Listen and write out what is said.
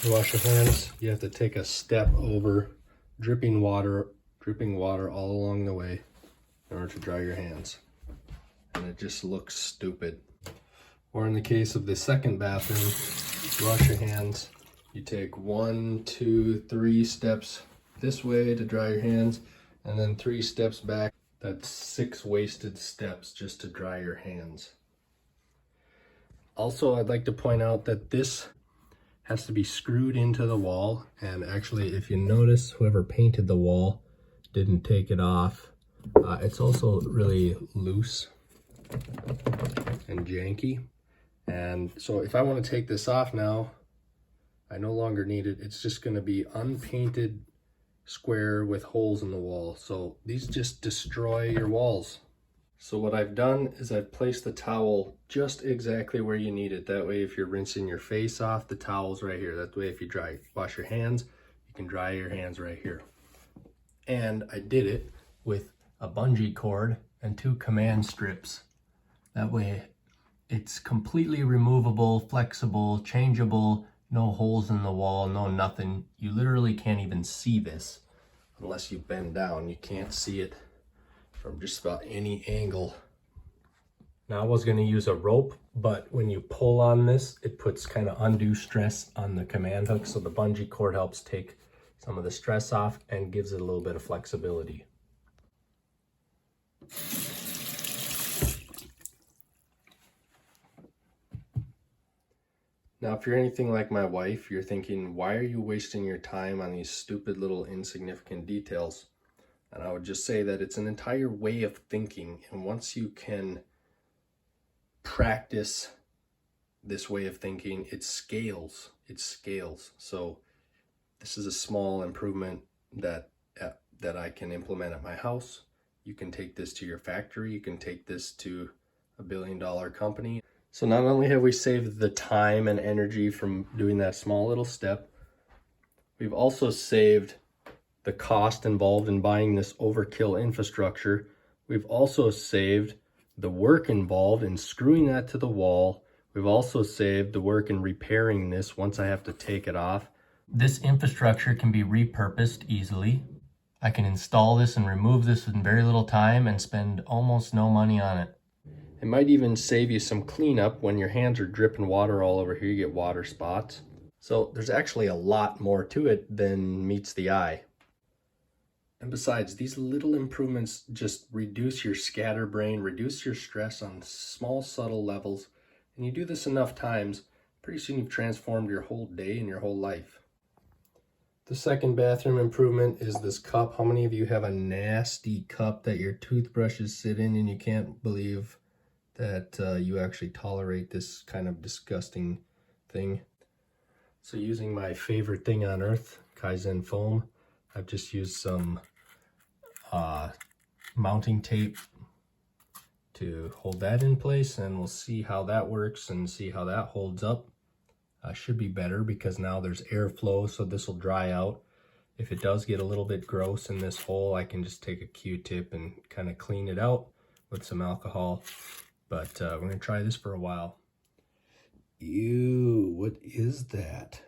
To wash your hands, you have to take a step over dripping water all along the way in order to dry your hands. And it just looks stupid. Or in the case of the second bathroom, you wash your hands, you take 1, 2, 3 steps this way to dry your hands, and then 3 steps back. That's 6 wasted steps just to dry your hands. Also, I'd like to point out that this has to be screwed into the wall, and actually, if you notice, whoever painted the wall didn't take it off. It's also really loose and janky, and so if I want to take this off now, I no longer need it. It's just going to be unpainted square with holes in the wall. So these just destroy your walls. So what I've done is I've placed the towel just exactly where you need it. That way, if you're rinsing your face off, the towel's right here. That way, if you wash your hands, you can dry your hands right here. And I did it with a bungee cord and 2 command strips. That way, it's completely removable, flexible, changeable, no holes in the wall, no nothing. You literally can't even see this unless you bend down. You can't see it from just about any angle. Now, I was going to use a rope, but when you pull on this, it puts kind of undue stress on the command hook, so the bungee cord helps take some of the stress off and gives it a little bit of flexibility. Now, if you're anything like my wife, you're thinking, why are you wasting your time on these stupid little insignificant details? And I would just say that it's an entire way of thinking. And once you can practice this way of thinking, it scales. It scales. So this is a small improvement that I can implement at my house. You can take this to your factory. You can take this to a billion-dollar company. So not only have we saved the time and energy from doing that small little step, we've also saved the cost involved in buying this overkill infrastructure. We've also saved the work involved in screwing that to the wall. We've also saved the work in repairing this once I have to take it off. This infrastructure can be repurposed easily. I can install this and remove this in very little time and spend almost no money on it. It might even save you some cleanup when your hands are dripping water all over here. You get water spots. So there's actually a lot more to it than meets the eye. And besides, these little improvements just reduce your scatterbrain, reduce your stress on small, subtle levels. And you do this enough times, pretty soon you've transformed your whole day and your whole life. The second bathroom improvement is this cup. How many of you have a nasty cup that your toothbrushes sit in and you can't believe that you actually tolerate this kind of disgusting thing? So using my favorite thing on earth, Kaizen foam, I've just used some mounting tape to hold that in place, and we'll see how that works and see how that holds up. Should be better because now there's airflow, so this will dry out. If it does get a little bit gross in this hole, I can just take a Q-tip and kind of clean it out with some alcohol. But we're going to try this for a while. Ew, what is that?